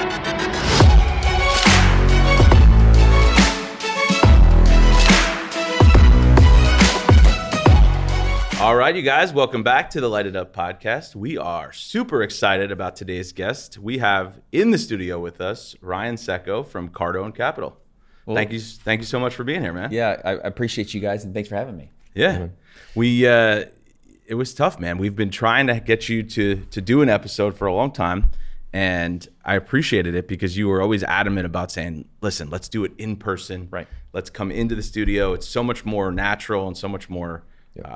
All right, you guys, welcome back to the Light It Up podcast. We are super excited about today's guest. We have in the studio with us Ryan Seco from Cardone Capital. Well, thank you so much for being here, man. Yeah, I appreciate you guys, and thanks for having me. Yeah, it was tough, man. We've been trying to get you to do an episode for a long time, and I appreciated it because you were always adamant about saying, listen, let's do it in person. Right. Let's come into the studio. It's so much more natural and so much more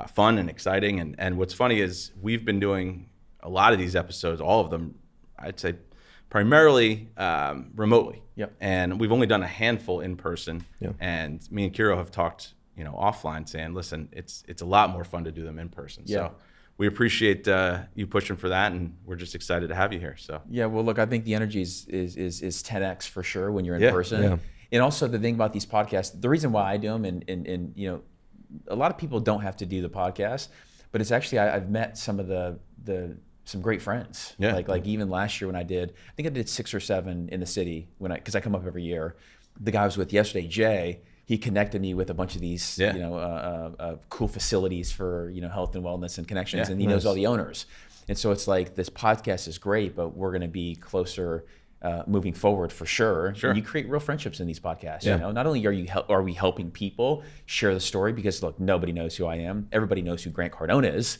fun and exciting. And what's funny is we've been doing a lot of these episodes, all of them, I'd say primarily remotely. Yep. And we've only done a handful in person. Yep. And me and Kiro have talked, offline saying, listen, it's a lot more fun to do them in person. Yeah. So we appreciate you pushing for that, and we're just excited to have you here. So yeah, well, look, I think the energy is 10x for sure when you're in person. Yeah. And also the thing about these podcasts, the reason why I do them, and a lot of people don't have to do the podcast, but it's actually I've met some of some great friends. Yeah. Like even last year when I think I did 6 or 7 in the city because I come up every year. The guy I was with yesterday, Jay, he connected me with a bunch of these cool facilities for health and wellness and connections, and he knows all the owners. And so it's like this podcast is great, but we're going to be closer moving forward for sure. Sure. And you create real friendships in these podcasts. Yeah. Not only are we helping people share the story, because look, nobody knows who I am. Everybody knows who Grant Cardone is.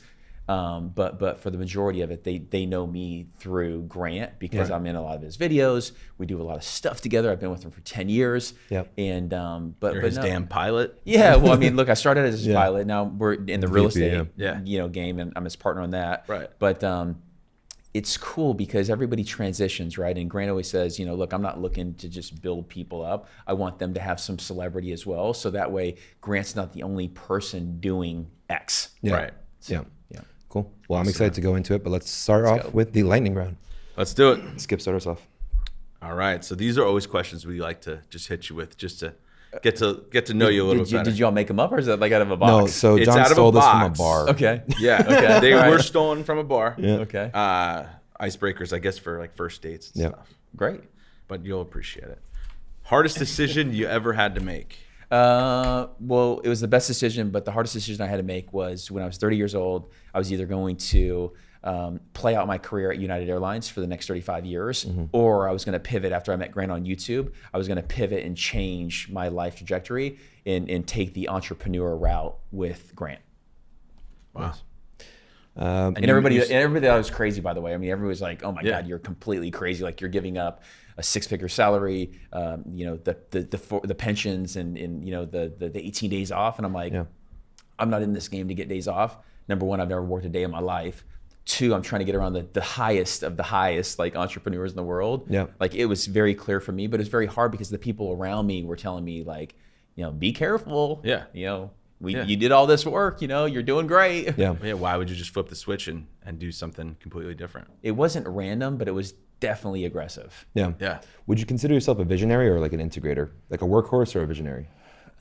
But for the majority of it, they know me through Grant because I'm in a lot of his videos. We do a lot of stuff together. I've been with him for 10 years. Yep. And you're his damn pilot. Yeah. Well, I mean, look, I started as his pilot. Now we're in the real estate game, and I'm his partner on that. Right. But it's cool because everybody transitions, right? And Grant always says, look, I'm not looking to just build people up. I want them to have some celebrity as well. So that way, Grant's not the only person doing X. Yeah. Right. So, yeah. Cool. Well, I'm excited to go into it, but let's start off with the lightning round. Let's do it. Skip, start us off. All right. So these are always questions we like to just hit you with, just to get to know you a little bit better. Did y'all make them up, or is that like out of a box? No, so It's John out of a stole this from a box. bar. Okay. Yeah. Okay. They All were right. stolen from a bar. Yeah. Okay. Icebreakers, I guess, for like first dates and Yeah. stuff. Great. But you'll appreciate it. Hardest decision you ever had to make? Well, it was the best decision, but the hardest decision I had to make was when I was 30 years old. I was either going to play out my career at United Airlines for the next 35 years, or I was going to pivot after I met Grant on YouTube. I was going to pivot and change my life trajectory and take the entrepreneur route with Grant. Wow. And everybody thought I was crazy, by the way. I mean, everybody was like, "Oh my God, you're completely crazy! Like you're giving up a 6-figure salary, the pensions, and the 18 days off." And I'm like, I'm not in this game to get days off. Number one, I've never worked a day in my life. 2, I'm trying to get around the highest of the highest like entrepreneurs in the world. Yeah. Like it was very clear for me, but it's very hard because the people around me were telling me like, be careful. Yeah. You did all this work, you're doing great. Yeah. Yeah. Why would you just flip the switch and do something completely different? It wasn't random, but it was definitely aggressive. Yeah. Yeah. Would you consider yourself a visionary or like an integrator? Like a workhorse or a visionary?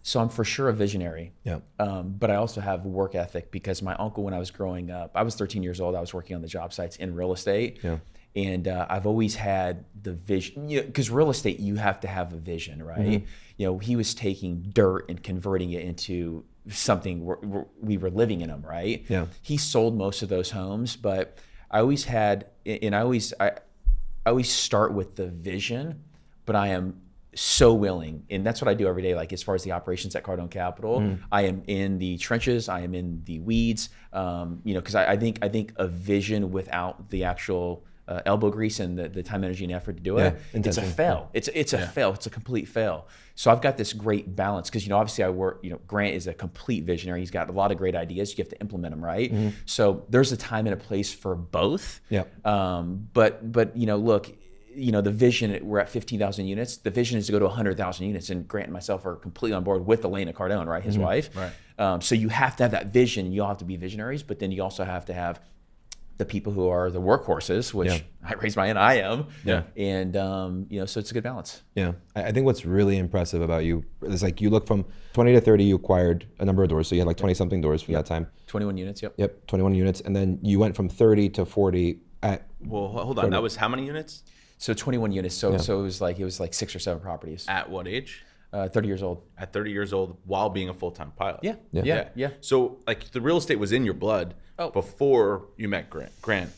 So I'm for sure a visionary. Yeah. But I also have work ethic because my uncle, when I was growing up, I was 13 years old. I was working on the job sites in real estate. Yeah. And I've always had the vision, because real estate, you have to have a vision, right? He was taking dirt and converting it into something we were living in them, right? Yeah. He sold most of those homes, but I always start with the vision, but I am so willing, and that's what I do every day. Like as far as the operations at Cardo and Capital, I am in the trenches, I am in the weeds, because I think a vision without the actual elbow grease and the time, energy, and effort to do it, it's a fail. It's a fail. It's a complete fail. So I've got this great balance because obviously I work. Grant is a complete visionary. He's got a lot of great ideas. You have to implement them, right? So there's a time and a place for both. Yeah. But look. The vision, we're at 15,000 units. The vision is to go to 100,000 units, and Grant and myself are completely on board with Elena Cardone, right, his wife. Right. So you have to have that vision. You all have to be visionaries, but then you also have to have the people who are the workhorses, which I raised my hand, I am. Yeah. And so it's a good balance. Yeah. I think what's really impressive about you is like you look from 20 to 30, you acquired a number of doors. So you had like 20 something doors from that time. 21 units. Yep. Yep. 21 units. And then you went from 30 to 40 at. Well, hold on. That was how many units? So 21 units. So it was like 6 or 7 properties. At what age? 30 years old. At 30 years old, while being a full-time pilot. Yeah. So like the real estate was in your blood before you met Grant.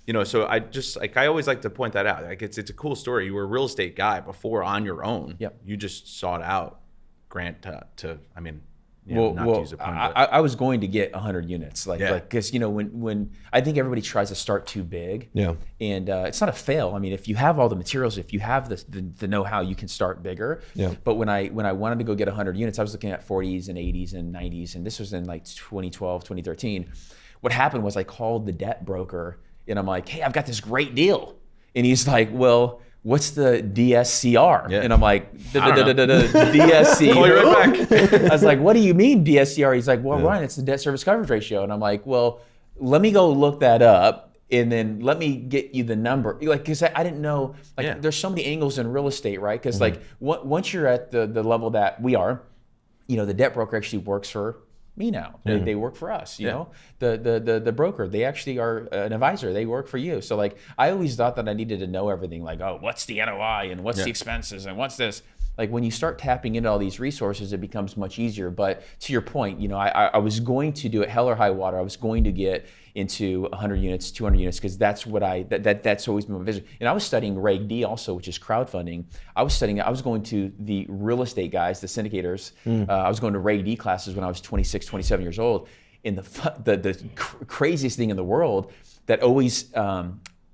You know, so I always like to point that out. Like it's a cool story. You were a real estate guy before on your own. Yep. You just sought out Grant to I mean, Well, not to use a pun, but I was going to get 100 units, because when I think everybody tries to start too big, and it's not a fail. I mean, if you have all the materials, if you have the know-how, you can start bigger. But when I wanted to go get 100 units, I was looking at 40s and 80s and 90s, and this was in like 2012, 2013. What happened was I called the debt broker, and I'm like, hey, I've got this great deal, and he's like, well, what's the DSCR? And I'm like, DSC. Call you right back. I was like, what do you mean DSCR? He's like, well, Ryan, it's the debt service coverage ratio. And I'm like, well, let me go look that up, and then let me get you the number. Like, because I didn't know, like, there's so many angles in real estate, right? Because like once you're at the level that we are, you know, the debt broker actually works for me now. They work for us, you know. The broker, they actually are an advisor. They work for you. So like I always thought that I needed to know everything, like, oh, what's the NOI and what's the expenses and what's this? Like when you start tapping into all these resources, it becomes much easier. But to your point, you know, I was going to do it hell or high water. I was going to get into 100 units, 200 units, because that's what that's always been my vision. And I was studying Reg D also, which is crowdfunding. I was going to the real estate guys, the syndicators. I was going to Reg D classes when I was 26, 27 years old. And the craziest thing in the world that always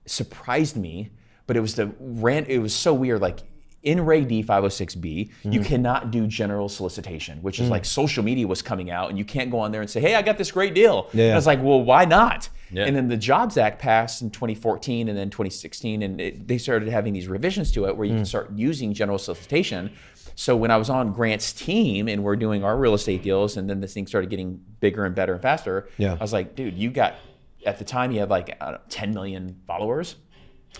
surprised me, but it was so weird, like, in Reg D 506B, you cannot do general solicitation, which is like social media was coming out, and you can't go on there and say, hey, I got this great deal. And I was like, well, why not? And then the Jobs Act passed in 2014 and then 2016, and they started having these revisions to it where you can start using general solicitation. So when I was on Grant's team and we're doing our real estate deals, and then this thing started getting bigger and better and faster, I was like, dude, at the time he had like 10 million followers.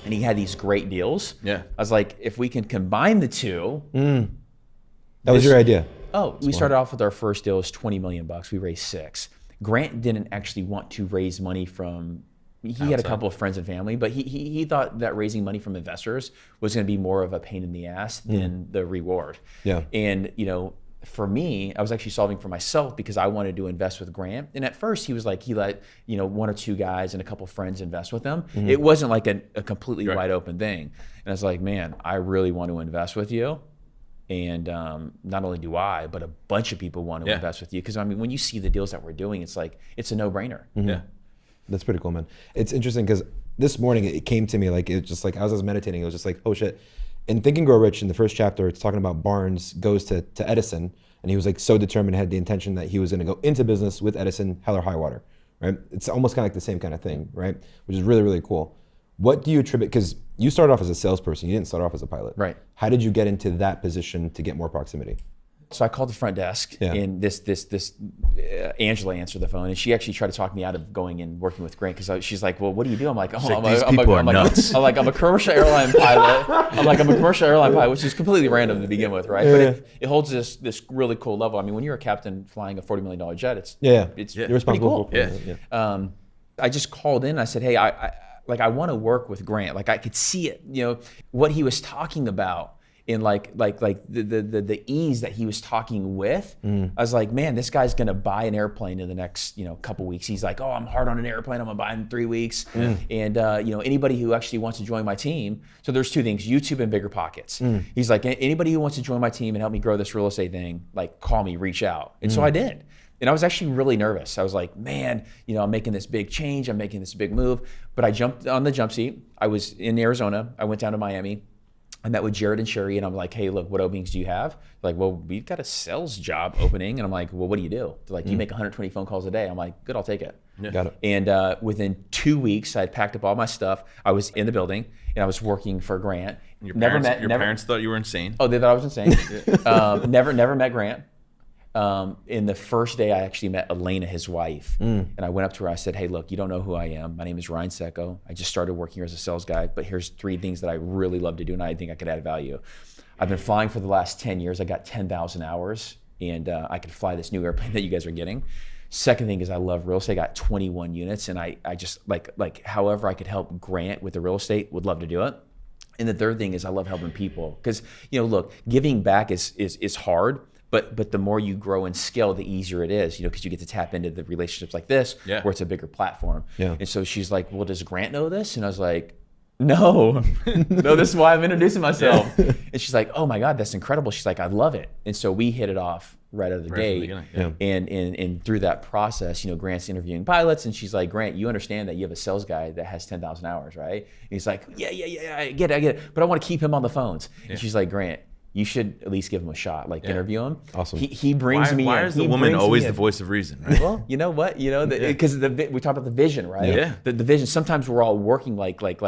And he had these great deals. I was like, if we can combine the two. That was your idea. We started off with our first deal was $20 million. We raised 6. Grant didn't actually want to raise money from, he had a couple of friends and family, but he thought that raising money from investors was going to be more of a pain in the ass than the reward. And, you know, for me, I was actually solving for myself because I wanted to invest with Grant. And at first he was like, he let, you know, 1 or 2 guys and a couple of friends invest with him. It wasn't like a completely wide open thing. And I was like, man, I really want to invest with you. And not only do I, but a bunch of people want to invest with you. Because I mean, when you see the deals that we're doing, it's like, it's a no-brainer. That's pretty cool, man. It's interesting because this morning it came to me, like, it just like, as I was meditating, it was just like, oh shit. In Think and Grow Rich, in the first chapter, it's talking about Barnes goes to Edison, and he was like so determined, had the intention that he was going to go into business with Edison, hell or high water, right? It's almost kind of like the same kind of thing, right? Which is really, really cool. What do you attribute, because you started off as a salesperson, you didn't start off as a pilot. Right. How did you get into that position to get more proximity? So I called the front desk, and this Angela answered the phone, and she actually tried to talk me out of going and working with Grant because she's like, "Well, what do you do?" I'm like, "Oh, I'm a commercial airline pilot." I'm a commercial airline pilot, which is completely random to begin with, right? But it holds this really cool level. I mean, when you're a captain flying a $40 million jet, it's you're responsible pretty cool. for it. I just called in. I said, "Hey, I want to work with Grant. Like I could see it, you know, what he was talking about." In like the ease that he was talking with, I was like, man, this guy's gonna buy an airplane in the next couple weeks. He's like, oh, I'm hard on an airplane. I'm gonna buy it in 3 weeks. And anybody who actually wants to join my team. So there's 2 things: YouTube and bigger pockets. He's like, anybody who wants to join my team and help me grow this real estate thing, like call me, reach out. And so I did. And I was actually really nervous. I was like, man, I'm making this big change. I'm making this big move. But I jumped on the jump seat. I was in Arizona. I went down to Miami. I met with Jared and Sherry, and I'm like, hey, look, what openings do you have? They're like, well, we've got a sales job opening. And I'm like, well, what do you do? They're like, you make 120 phone calls a day. I'm like, good, I'll take it. Got it. And within 2 weeks, I had packed up all my stuff. I was in the building, and I was working for Grant. And your parents thought you were insane? Oh, they thought I was insane. Never met Grant. In the first day, I actually met Elena, his wife, and I went up to her. I said, hey, look, you don't know who I am. My name is Ryan Seco. I just started working here as a sales guy, but here's 3 things that I really love to do, and I think I could add value. I've been flying for the last 10 years. I got 10,000 hours, and I could fly this new airplane that you guys are getting. Second thing is I love real estate. I got 21 units, and I just, like however I could help Grant with the real estate, would love to do it. And the third thing is I love helping people because, look, giving back is hard, but the more you grow and scale, the easier it is, because you get to tap into the relationships like this where it's a bigger platform. Yeah. And so she's like, well, does Grant know this? And I was like, no, this is why I'm introducing myself. And she's like, oh my God, that's incredible. She's like, I love it. And so we hit it off right out of the gate. And through that process, Grant's interviewing pilots, and she's like, Grant, you understand that you have a sales guy that has 10,000 hours, right? And he's like, yeah, I get it. But I want to keep him on the phones. And she's like, Grant, you should at least give him a shot, interview him. Awesome. He brings me in. Why is the woman always the voice of reason, right? Well, you know what? Because we talked about the vision, right? Yeah. The vision, sometimes we're all working like wild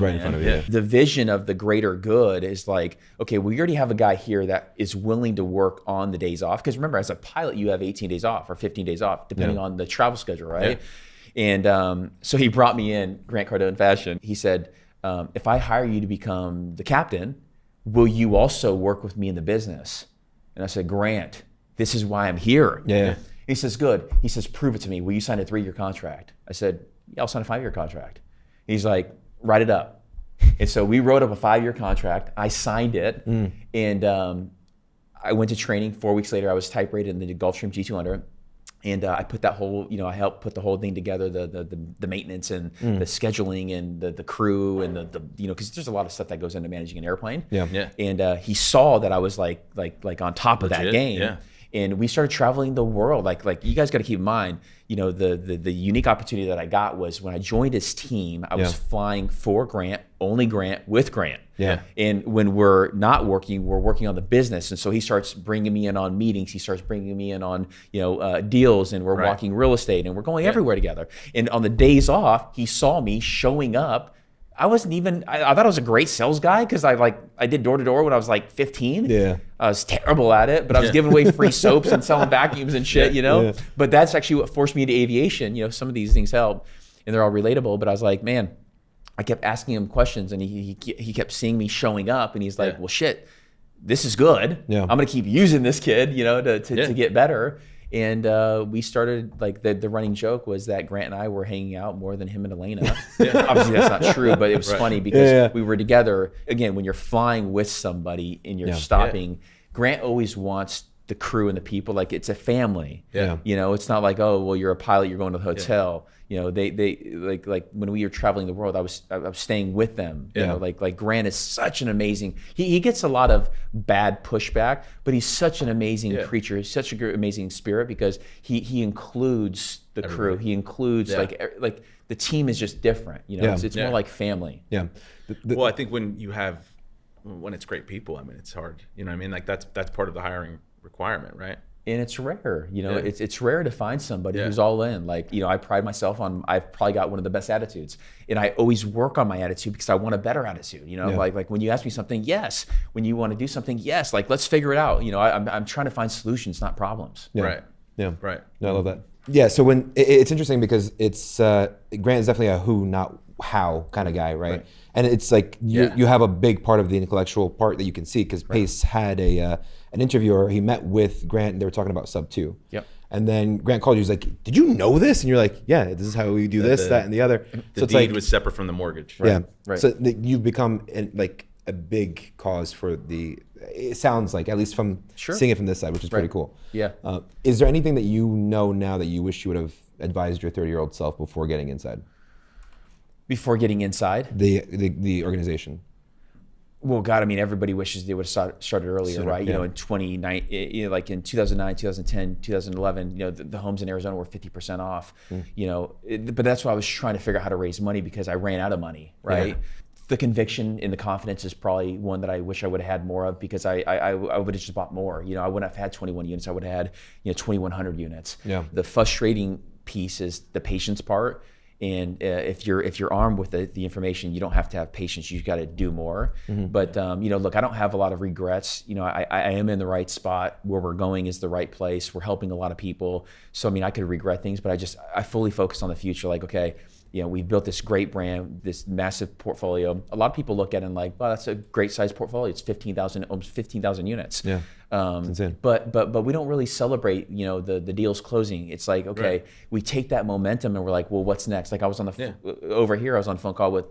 right in men. front of you. The vision of the greater good is like, okay, we already have a guy here that is willing to work on the days off. Because remember, as a pilot, you have 18 days off or 15 days off, depending on the travel schedule, right? Yeah. And so he brought me in, Grant Cardone fashion. He said, if I hire you to become the captain, will you also work with me in the business? And I said, Grant, this is why I'm here. Yeah. He says, good. He says, prove it to me. Will you sign a 3-year contract? I said, yeah, I'll sign a 5-year contract. He's like, write it up. And so we wrote up a 5-year contract. I signed it. And I went to training. 4 weeks later, I was type rated in the Gulfstream G200. And I put that whole, I helped put the whole thing together, the maintenance and the scheduling and the crew and the because there's a lot of stuff that goes into managing an airplane. Yeah. And he saw that I was like on top of that game. Yeah. And we started traveling the world. Like you guys got to keep in mind, the unique opportunity that I got was when I joined his team, I was flying for Grant, only Grant, with Grant. Yeah. And when we're not working, we're working on the business. And so he starts bringing me in on meetings. He starts bringing me in on, deals, and we're walking real estate, and we're going everywhere together. And on the days off, he saw me showing up. I wasn't even, I thought I was a great sales guy because I did door to door when I was like 15. Yeah. I was terrible at it, but I was giving away free soaps and selling vacuums and shit, Yeah. But that's actually what forced me into aviation. Some of these things help and they're all relatable, but I was like, man, I kept asking him questions, and he kept seeing me showing up, and he's like, well, shit, this is good. Yeah. I'm going to keep using this kid, to get better. And we started, like, the running joke was that Grant and I were hanging out more than him and Elena. Obviously that's not true, but it was funny because we were together. Again, when you're flying with somebody and you're stopping, Grant always wants the crew and the people, like it's a family. It's not like, oh, well, you're a pilot, you're going to the hotel. They like when we were traveling the world, I was staying with them. Like Grant is such an amazing. He gets a lot of bad pushback, but he's such an amazing creature. He's such an amazing spirit because he includes the crew. He includes like the team is just different. It's more like family. Yeah. Well, I think when it's great people, I mean, it's hard. Like that's part of the hiring requirement, right? And it's rare, it's rare to find somebody who's all in. Like, I pride myself on, I've probably got one of the best attitudes, and I always work on my attitude because I want a better attitude. Like when you ask me something, yes. When you want to do something, yes. Like, let's figure it out. I'm trying to find solutions, not problems. Yeah. Right. Yeah. Right. No, I love that. Yeah. So when it's interesting because it's Grant is definitely a who, not how kind of guy, right? And it's like you have a big part of the intellectual part that you can see because Pace had an interviewer. He met with Grant and they were talking about sub 2. Yep. And then Grant called you. He's like, "Did you know this?" And you're like, "Yeah, this is how we do this, that, and the other." The deed was separate from the mortgage. Yeah. Right. So you've become like a big cause for the. It sounds like, at least from seeing it from this side, which is pretty cool. Yeah. Is there anything that you know now that you wish you would have advised your 30-year-old self before getting inside? Before getting inside? The organization. Well, God, I mean, everybody wishes they would have started earlier, Sooner, right? In 2009, like in 2009, 2010, 2011, the homes in Arizona were 50% off. But that's why I was trying to figure out how to raise money because I ran out of money, right? Yeah. The conviction and the confidence is probably one that I wish I would have had more of because I would have just bought more. I wouldn't have had 21 units. I would have had 2,100 units. Yeah. The frustrating piece is the patience part. And if you're armed with the information, you don't have to have patience. You've got to do more. Mm-hmm. But look, I don't have a lot of regrets. I am in the right spot. Where we're going is the right place. We're helping a lot of people. So I mean, I could regret things, but I fully focus on the future. Like, okay, we've built this great brand, this massive portfolio. A lot of people look at it and like, well, that's a great size portfolio. It's almost 15,000 units. Yeah. insane. But we don't really celebrate, the deals closing. It's like, okay, we take that momentum and we're like, well, what's next? Like I was on over here, I was on a phone call with,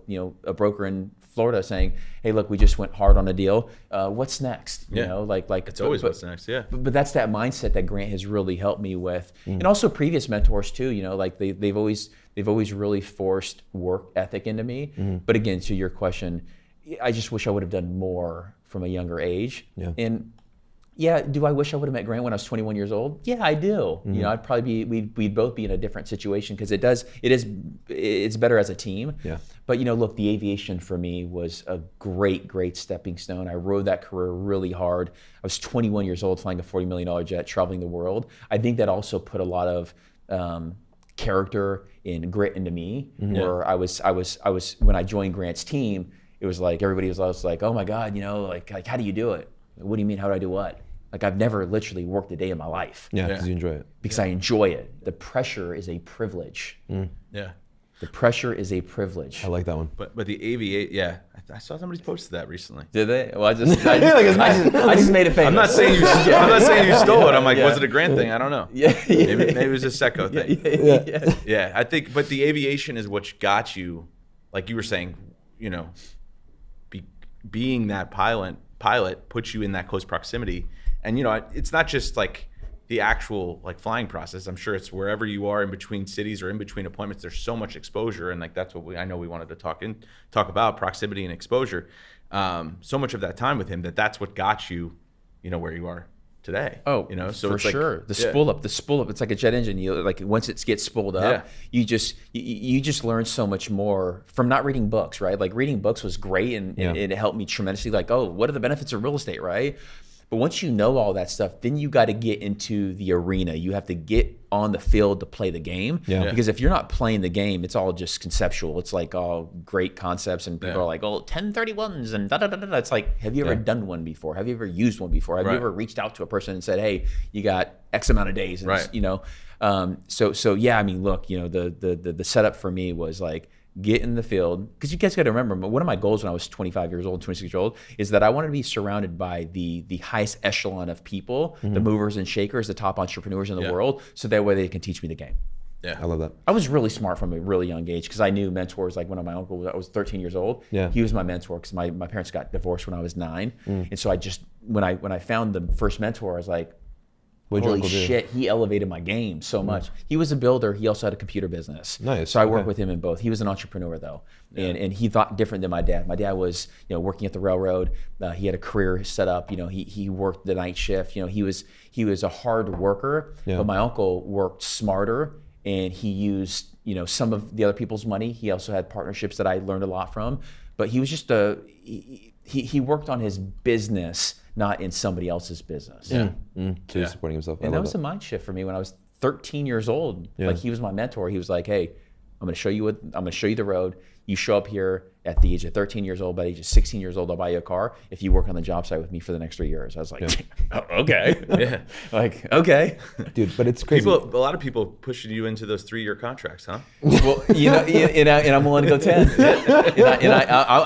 a broker in Florida saying, hey, look, we just went hard on a deal. What's next? Like it's always what's next. Yeah. But that's that mindset that Grant has really helped me with, and also previous mentors too. Like they've always really forced work ethic into me. But again, to your question, I just wish I would have done more from a younger age. Yeah. And do I wish I would have met Grant when I was 21 years old? Yeah, I do. I'd probably we'd both be in a different situation because it's better as a team. Yeah. But look, the aviation for me was a great stepping stone. I rode that career really hard. I was 21 years old flying a $40 million jet, traveling the world. I think that also put a lot of character and grit into me. Where I was when I joined Grant's team, it was like everybody was like, oh my God, like how do you do it? What do you mean? How do I do what? Like I've never literally worked a day in my life. Yeah, because you enjoy it. Because I enjoy it. The pressure is a privilege. Yeah. The pressure is a privilege. I like that one. But the aviate, I saw somebody posted that recently. Did they? Well, I just made it famous. I'm not saying you stole it. I'm like, was it a Grant thing? I don't know. Maybe it was a Tseko thing. Yeah. I think, but the aviation is what got you, like you were saying, being that pilot puts you in that close proximity. And it's not just like the actual like flying process. I'm sure it's wherever you are in between cities or in between appointments, there's so much exposure. And like that's what I know we wanted to talk about, proximity and exposure. So much of that time with him that's what got you, where you are today. Oh, so for it's like, sure. The spool up, it's like a jet engine. Like once it gets spooled up, you just learn so much more from not reading books, right? Like reading books was great and it helped me tremendously. Like, oh, what are the benefits of real estate, right? But once you know all that stuff, then you got to get into the arena. You have to get on the field to play the game. Yeah. Because if you're not playing the game, it's all just conceptual. It's like all great concepts and people are like, oh, 1031s and da-da-da-da. It's like, have you ever done one before? Have you ever used one before? Have you ever reached out to a person and said, hey, you got X amount of days? And, so yeah, I mean, look, the setup for me was like, get in the field, because you guys got to remember, one of my goals when I was 25 years old, 26 years old, is that I wanted to be surrounded by the highest echelon of people, the movers and shakers, the top entrepreneurs in the world, so that way they can teach me the game. Yeah, I love that. I was really smart from a really young age because I knew mentors. Like one of my uncles, I was 13 years old. Yeah. He was my mentor because my parents got divorced when I was 9, and so I just when I found the first mentor, I was like, holy shit, he elevated my game so much. He was a builder. He also had a computer business. Nice. So I worked with him in both. He was an entrepreneur though. And he thought different than my dad. My dad was, working at the railroad. He had a career set up. He worked the night shift. He was a hard worker, but my uncle worked smarter and he used, some of the other people's money. He also had partnerships that I learned a lot from, but he was just he worked on his business, not in somebody else's business. So he's supporting himself. And that was a mind shift for me when I was 13 years old. Yeah. Like he was my mentor. He was like, hey, I'm going to show you the road. You show up here at the age of 13 years old. By the age of 16 years old, I'll buy you a car if you work on the job site with me for the next 3 years. I was like, oh, okay. Yeah. Like, okay. Dude, but it's crazy. A lot of people pushing you into those 3-year contracts, huh? Well, and I'm willing to go 10.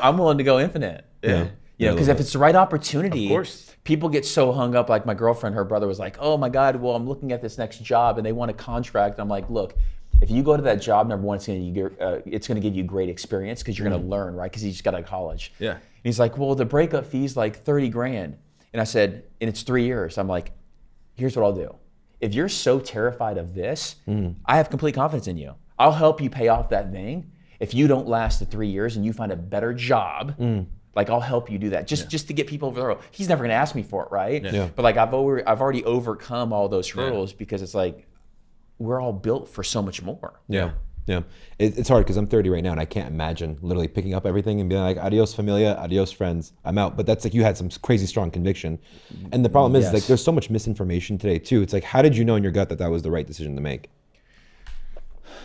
I'm willing to go infinite. Yeah. Because if it's the right opportunity, of course. People get so hung up. Like my girlfriend, her brother was like, oh my God, well, I'm looking at this next job and they want a contract. I'm like, look, if you go to that job, number one, it's going to give you great experience because you're going to learn, right? Because you just got out of college. Yeah. And he's like, well, the breakup fee's like $30,000. And I said, and it's 3 years. I'm like, here's what I'll do. If you're so terrified of this, I have complete confidence in you. I'll help you pay off that thing. If you don't last the 3 years and you find a better job, like I'll help you do that just to get people over the hurdle. He's never gonna ask me for it, right? Yeah. But like I've already overcome all those hurdles because it's like we're all built for so much more. Yeah. It's hard because I'm 30 right now and I can't imagine literally picking up everything and being like, adios familia, adios friends, I'm out. But that's like you had some crazy strong conviction. And the problem is like there's so much misinformation today too. It's like, how did you know in your gut that was the right decision to make?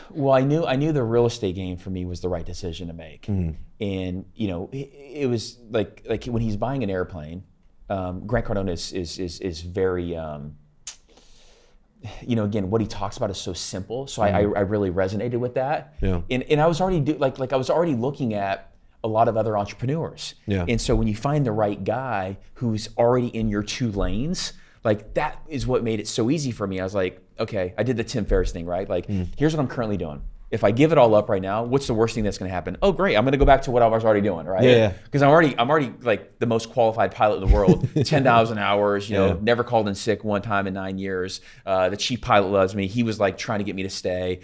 Well, I knew the real estate game for me was the right decision to make. And it was like when he's buying an airplane, Grant Cardone is very again, what he talks about is so simple. So I really resonated with that. Yeah. And I was already I was already looking at, a lot of other entrepreneurs. Yeah. And so when you find the right guy who's already in your 2 lanes, like that is what made it so easy for me. I was like, okay, I did the Tim Ferriss thing, right? Like, here's what I'm currently doing. If I give it all up right now, what's the worst thing that's going to happen? Oh, great, I'm going to go back to what I was already doing, right? Yeah. Because I'm already like the most qualified pilot in the world. 10,000 hours, you know, never called in sick one time in 9 years. The chief pilot loves me. He was like trying to get me to stay.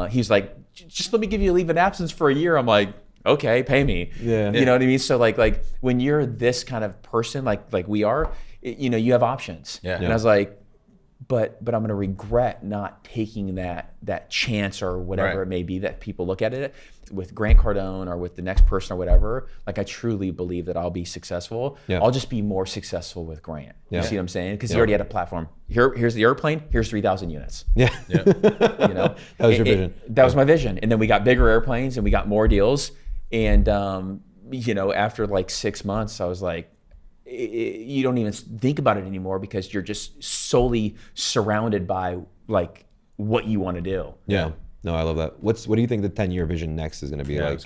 He was like, just let me give you a leave of absence for a year. I'm like, okay, pay me. Yeah. You know what I mean? So like when you're this kind of person, like we are, you know, you have options. Yeah. And I was like, but I'm going to regret not taking that chance or whatever it may be that people look at it with Grant Cardone or with the next person or whatever. Like I truly believe that I'll be successful. Yeah. I'll just be more successful with Grant. Yeah. You see what I'm saying? Because he already had a platform. Here's the airplane. Here's 3,000 units. Yeah. You know, That was your vision. That was my vision. And then we got bigger airplanes and we got more deals. And you know, after like 6 months, I was like, you don't even think about it anymore because you're just solely surrounded by like what you want to do. Yeah. No, I love that. What do you think the 10-year vision next is going to be like?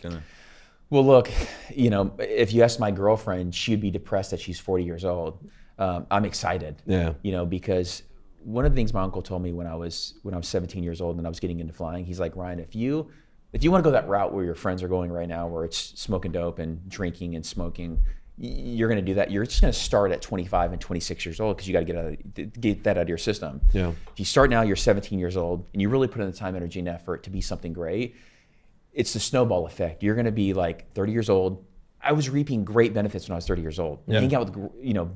Well, look, you know, if you ask my girlfriend, she'd be depressed that she's 40 years old. I'm excited. Yeah. You know, because one of the things my uncle told me when I was 17 years old and I was getting into flying, he's like, Ryan, if you want to go that route where your friends are going right now, where it's smoking dope and drinking and smoking, you're going to do that. You're just going to start at 25 and 26 years old because you got to get that out of your system. Yeah. If you start now, you're 17 years old, and you really put in the time, energy, and effort to be something great. It's the snowball effect. You're going to be like 30 years old. I was reaping great benefits when I was 30 years old. Yeah. Hanging out with, you know,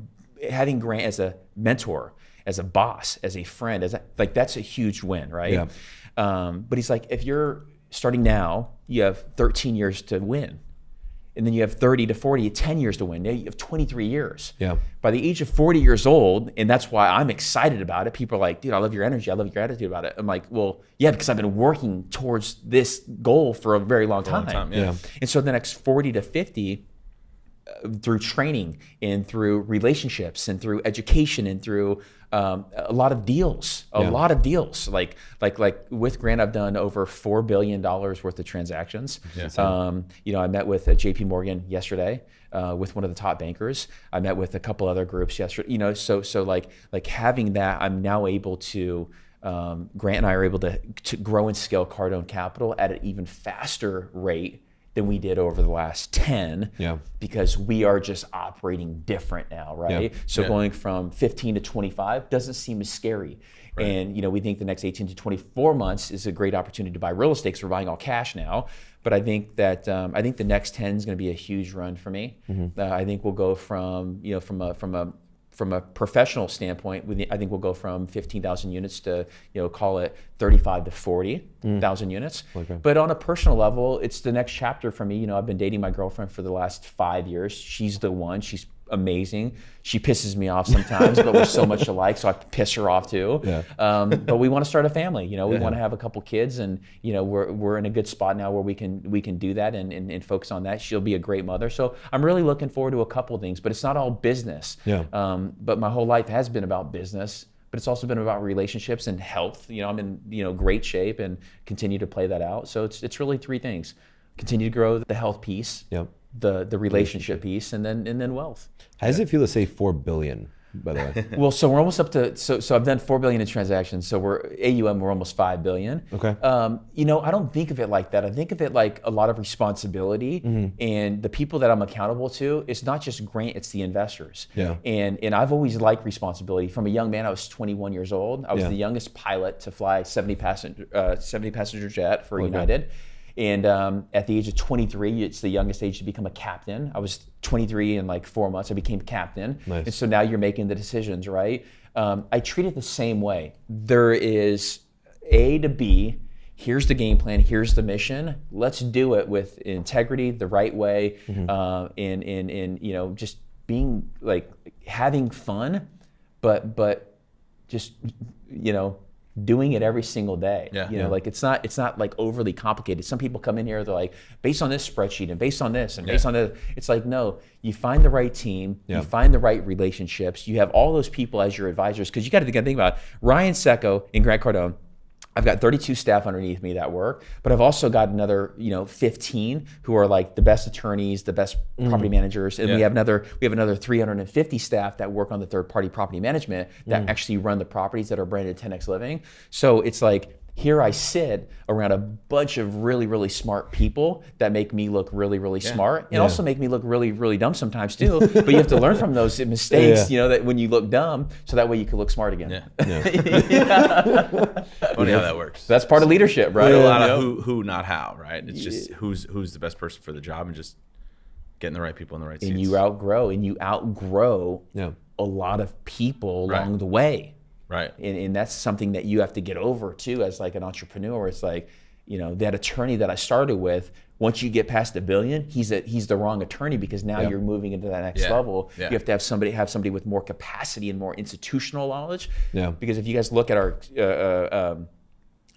having Grant as a mentor, as a boss, as a friend, like that's a huge win, right? Yeah. But he's like, if you're starting now, you have 13 years to win. And then you have 30 to 40, 10 years to win. Now you have 23 years. Yeah. By the age of 40 years old, and that's why I'm excited about it. People are like, dude, I love your energy. I love your attitude about it. I'm like, well, yeah, because I've been working towards this goal for a very long time. Yeah. And so the next 40 to 50, through training and through relationships and through education and through a lot of deals, like with Grant, I've done over $4 billion worth of transactions. Yeah. You know, I met with JP Morgan yesterday with one of the top bankers. I met with a couple other groups yesterday, you know, so like having that, I'm now able to, Grant and I are able to grow and scale Cardone Capital at an even faster rate than we did over the last 10, because we are just operating different now, right? So going from 15 to 25 doesn't seem as scary. Right. And you know, we think the next 18 to 24 months is a great opportunity to buy real estate because we're buying all cash now. But I think that I think the next 10 is going to be a huge run for me. I think we'll go from, you know, from a professional standpoint, I think we'll go from 15,000 units to, you know, call it 35 to 40,000 units. Okay. But on a personal level, it's the next chapter for me. You know, I've been dating my girlfriend for the last 5 years. She's the one. She's amazing. She pisses me off sometimes, but we're so much alike, so I piss her off too. Yeah. But we want to start a family. You know, we want to have a couple kids, and you know, we're in a good spot now where we can do that and focus on that. She'll be a great mother. So I'm really looking forward to a couple things, but it's not all business. Yeah. But my whole life has been about business, but it's also been about relationships and health. You know, I'm in, you know, great shape and continue to play that out. So it's really three things: continue to grow the health piece. Yep. The relationship piece, and then wealth. How does it feel to say 4 billion, by the way? Well, so we're almost up to, so I've done 4 billion in transactions. So we're almost 5 billion. Okay. You know, I don't think of it like that. I think of it like a lot of responsibility, and the people that I'm accountable to, it's not just Grant, it's the investors. Yeah. And I've always liked responsibility. From a young man, I was 21 years old. I was the youngest pilot to fly 70 passenger jet for United. And at the age of 23, it's the youngest age to become a captain. I was 23 in like 4 months, I became captain. Nice. And so now you're making the decisions, right? I treat it the same way. There is A to B. Here's the game plan. Here's the mission. Let's do it with integrity, the right way, and you know, just being like having fun, but just, you know, doing it every single day. You know, like it's not like overly complicated. Some people come in here, they're like, based on this spreadsheet and based on this and based on this. It's like, no, you find the right team, you find the right relationships, you have all those people as your advisors, because you got to think about it. Ryan Seco and Grant Cardone I've got 32 staff underneath me that work, but I've also got another, 15 who are like the best attorneys, the best property managers, and we have another 350 staff that work on the third-party property management that actually run the properties that are branded 10X Living. So it's like, here I sit around a bunch of really, really smart people that make me look really, really smart, and also make me look really, really dumb sometimes too. But you have to learn from those mistakes, that when you look dumb, so that way you can look smart again. Funny how that works. That's part of leadership, right? A lot of who, not how, right? It's just who's the best person for the job, and just getting the right people in the right seats. And you outgrow a lot of people along the way. Right. And that's something that you have to get over too as like an entrepreneur. It's like, that attorney that I started with, once you get past $1 billion, he's the wrong attorney, because now you're moving into that next level. You have to have somebody with more capacity and more institutional knowledge. Yeah. Because if you guys look at our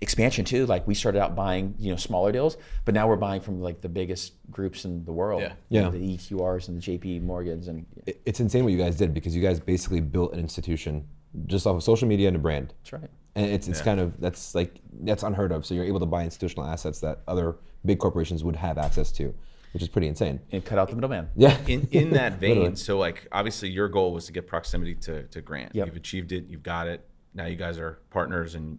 expansion too, like we started out buying, smaller deals, but now we're buying from like the biggest groups in the world. The EQRs and the JP Morgans. And it's insane what you guys did, because you guys basically built an institution just off of social media and a brand. That's right. And it's kind of, that's unheard of. So you're able to buy institutional assets that other big corporations would have access to, which is pretty insane. And cut out the middleman. Yeah. In that vein, so like obviously your goal was to get proximity to Grant. Yep. You've achieved it, you've got it. Now you guys are partners and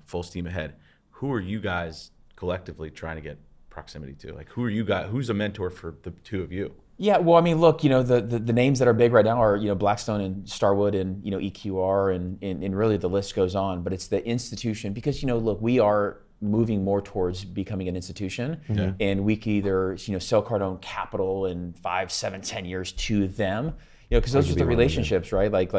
full steam ahead. Who are you guys collectively trying to get proximity to? Like who's a mentor for the two of you? Yeah, well, I mean, look, the names that are big right now are, Blackstone and Starwood and, EQR and really the list goes on. But it's the institution, because, look, we are moving more towards becoming an institution. And we could either, sell Cardone Capital in 5, 7, 10 years to them, because those are the relationships, right? Like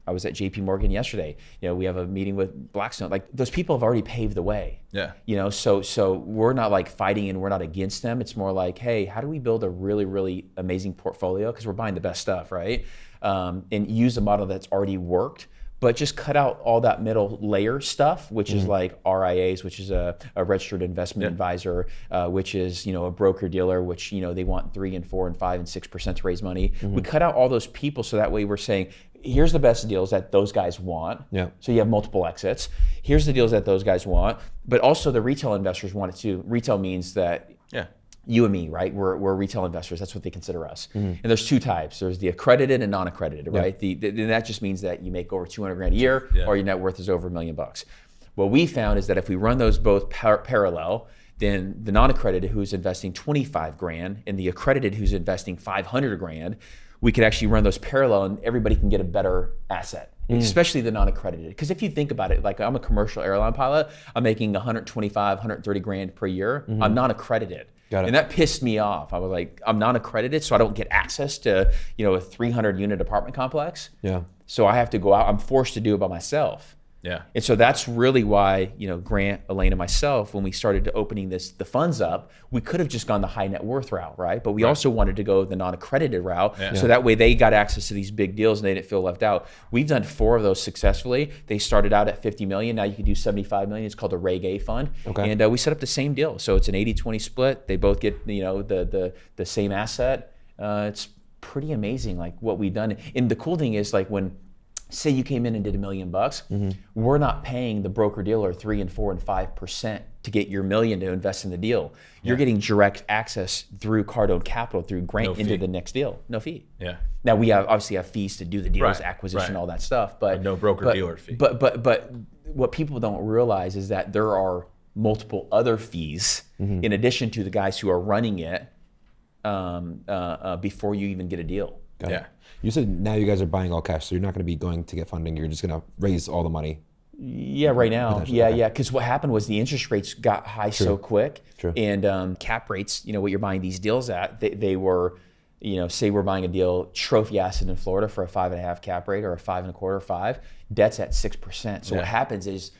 I was at JP Morgan yesterday. We have a meeting with Blackstone. Like those people have already paved the way. Yeah. So we're not like fighting and we're not against them. It's more like, hey, how do we build a really, really amazing portfolio? Because we're buying the best stuff, right? And use a model that's already worked, but just cut out all that middle layer stuff, which is like RIAs, which is a registered investment advisor, which is a broker dealer, which they want 3 and 4 and 5 and 6% to raise money. We cut out all those people, so that way we're saying, here's the best deals that those guys want. Yeah. So you have multiple exits. Here's the deals that those guys want, but also the retail investors want it too. Retail means that you and me, right? We're retail investors. That's what they consider us. And there's 2 types. There's the accredited and non-accredited, right? And that just means that you make over 200 grand a year, or your net worth is over $1 million. What we found is that if we run those both parallel, then the non-accredited who's investing 25 grand and the accredited who's investing 500 grand, we could actually run those parallel and everybody can get a better asset, especially the non-accredited. Because if you think about it, like I'm a commercial airline pilot, I'm making 125, 130 grand per year. I'm non-accredited. And that pissed me off. I was like, I'm non-accredited, so I don't get access to, a 300 unit apartment complex. Yeah. So I have to go out, I'm forced to do it by myself. Yeah. And so that's really why, Grant, Elaine, and myself, when we started to opening the funds up, we could have just gone the high net worth route, right? But we also wanted to go the non-accredited route. So that way they got access to these big deals and they didn't feel left out. We've done 4 of those successfully. They started out at 50 million. Now you can do 75 million. It's called a Reg A fund. Okay. And we set up the same deal. So it's an 80-20 split. They both get, the same asset. It's pretty amazing, like what we've done. And the cool thing is, like, when say you came in and did $1 million, we're not paying the broker dealer 3 and 4 and 5% to get your $1 million to invest in the deal. You're getting direct access through Cardone Capital, through Grant, into the next deal. No fee. Yeah. Now we obviously have fees to do the deals, acquisition, all that stuff, but no broker dealer fee. But what people don't realize is that there are multiple other fees in addition to the guys who are running it before you even get a deal. Got it. You said now you guys are buying all cash, so you're not going to be going to get funding. You're just going to raise all the money. Yeah, right now. Yeah. Because what happened was the interest rates got high so quick. And cap rates, what you're buying these deals at, they were, say we're buying a deal, trophy asset in Florida for a 5.5 cap rate or a 5.25, 5. Debt's at 6%. So what happens is,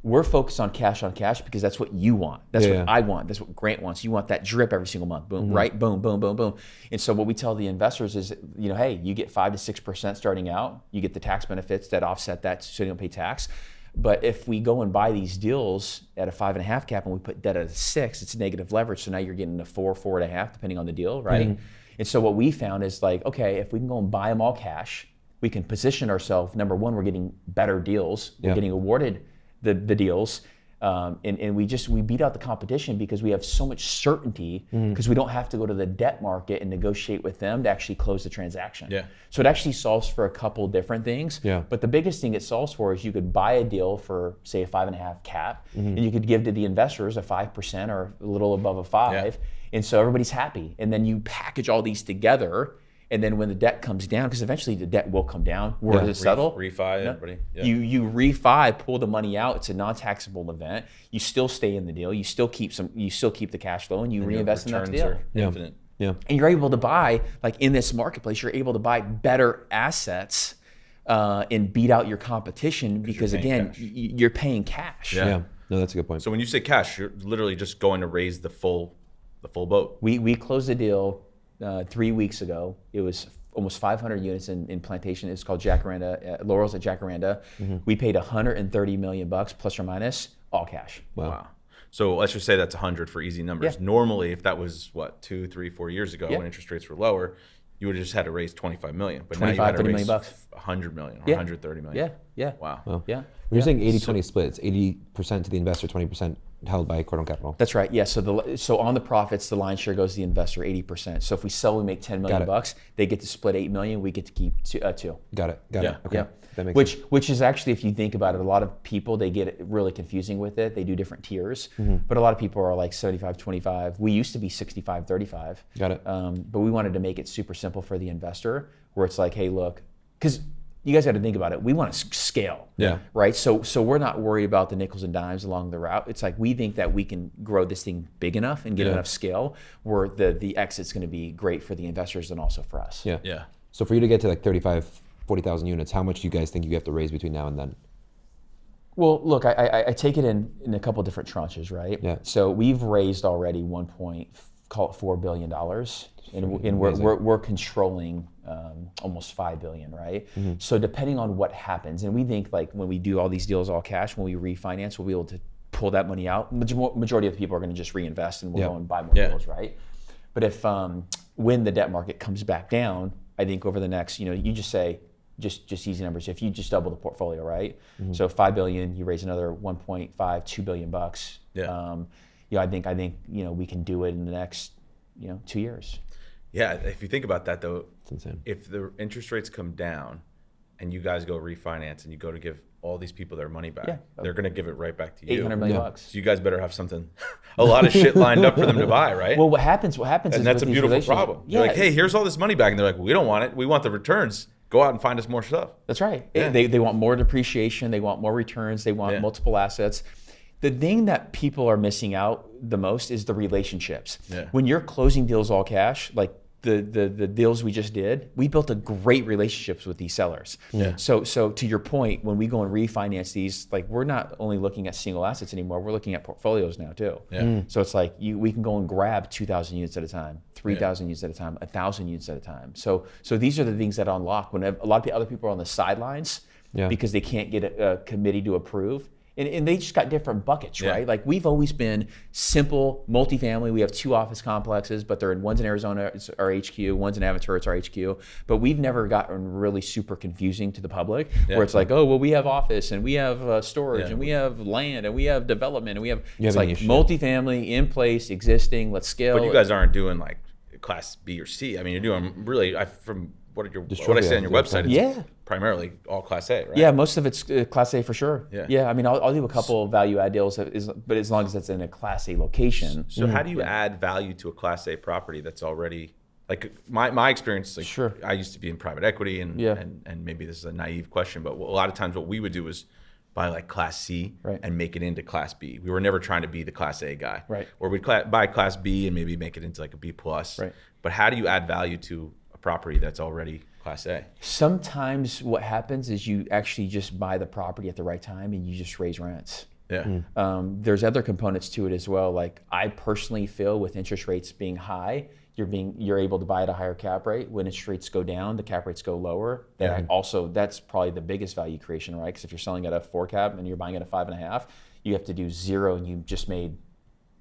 we're focused on cash because that's what you want. That's what I want. That's what Grant wants. You want that drip every single month. Boom, right? Boom, boom, boom, boom. And so what we tell the investors is, hey, you get 5 to 6% starting out. You get the tax benefits that offset that, so you don't pay tax. But if we go and buy these deals at a 5.5 cap and we put debt at a 6, it's negative leverage. So now you're getting a 4, 4.5, depending on the deal, right? And so what we found is, like, okay, if we can go and buy them all cash, we can position ourselves. Number one, we're getting better deals. We're getting awarded the deals. And we beat out the competition because we have so much certainty because we don't have to go to the debt market and negotiate with them to actually close the transaction. Yeah. So it actually solves for a couple different things. Yeah. But the biggest thing it solves for is you could buy a deal for say a 5.5 cap, and you could give to the investors a 5% or a little above a 5, and so everybody's happy. And then you package all these together. And then when the debt comes down, because eventually the debt will come down, where does it settle? Refi, everybody. Yeah. You refi, pull the money out. It's a non-taxable event. You still stay in the deal. You still keep the cash flow, and you reinvest in that deal. Are infinite. Yeah. And you're able to buy, like in this marketplace, you're able to buy better assets and beat out your competition because again, you're paying cash. Yeah. No, that's a good point. So when you say cash, you're literally just going to raise the full boat. We closed the deal 3 weeks ago. It was almost 500 units in Plantation. It's called Jacaranda, Laurel's at Jacaranda. We paid $130 million plus or minus, all cash. Wow. So let's just say that's 100 for easy numbers. Yeah. Normally, if that was 2, 3, 4 years ago when interest rates were lower, you would have just had to raise 25 million. But now you had to raise $100 million or $130 million. Yeah. Wow. Yeah. When you're saying 80-20 split, it's 80% to the investor, 20% held by Cardone Capital. That's right. Yeah. So on the profits, the lion's share goes to the investor, 80%. So if we sell, we make $10 million bucks. They get to split $8 million. We get to keep $2. Got it. Yeah. Okay. Yeah. That makes sense. Which is actually, if you think about it, a lot of people, they get it really confusing with it. They do different tiers, but a lot of people are like 75-25. We used to be 65-35. Got it. But we wanted to make it super simple for the investor, where it's like, hey, look, because you guys got to think about it. We want to scale, right? So we're not worried about the nickels and dimes along the route. It's like we think that we can grow this thing big enough and get enough scale where the exit's going to be great for the investors and also for us. Yeah. So for you to get to like 40,000 units, how much do you guys think you have to raise between now and then? Well, look, I take it in a couple different tranches, right? Yeah. So we've raised already $4 billion, and we're controlling almost $5 billion, right? So depending on what happens, and we think like when we do all these deals all cash, when we refinance, we'll be able to pull that money out. Majority of the people are going to just reinvest and we'll go and buy more deals, right? But if when the debt market comes back down, I think over the next, you just say, just easy numbers. If you just double the portfolio, right? So $5 billion, you raise another 2 billion bucks. I think we can do it in the next 2 years. Yeah, if you think about that though, It's insane. if the interest rates come down and you guys go refinance and you go to give all these people their money back, they're going to give it right back to you. $800 million bucks. So you guys better have a lot of shit lined up for them to buy, right? Well, what happens and is that's a with these beautiful problem. Yeah, You're like, hey, here's all this money back. And they're like, we don't want it. We want the returns. Go out and find us more stuff. That's right. Yeah. They want more depreciation. They want more returns. They want multiple assets. The thing that people are missing out the most is the relationships. Yeah. When you're closing deals all cash, like the deals we just did, we built a great relationships with these sellers. Yeah. So to your point, when we go and refinance these, like we're not only looking at single assets anymore, we're looking at portfolios now too. Yeah. So it's like we can go and grab 2,000 units at a time, 3,000 units at a time, 1,000 units at a time. So these are the things that unlock when a lot of other people are on the sidelines because they can't get a committee to approve. And they just got different buckets, right? Like we've always been simple, multifamily. We have 2 office complexes, but one's in Arizona, it's our HQ, one's in Avatar, it's our HQ. But we've never gotten really super confusing to the public where it's like, oh, well, we have office and we have storage and we have land and we have development and we have, it's like multifamily, in place, existing, let's scale. But you guys aren't doing like class B or C. I mean, you're doing really, from what I see on your website, it's primarily all class A, right? Yeah, most of it's class A for sure. Yeah. I mean, I'll do a couple of value add deals, but as long as it's in a class A location. So how do you add value to a class A property that's already, like my experience, like I used to be in private equity and maybe this is a naive question, but a lot of times what we would do is buy like class C and make it into class B. We were never trying to be the class A guy. Right. Or we'd buy class B and maybe make it into like a B plus. Right. But how do you add value to a property that's already class A? Sometimes what happens is you actually just buy the property at the right time and you just raise rents. Yeah. There's other components to it as well. Like I personally feel with interest rates being high, you're able to buy at a higher cap rate. When interest rates go down, the cap rates go lower. That's probably the biggest value creation, right? Because if you're selling at a 4 cap and you're buying at a 5.5, you have to do 0 and you just made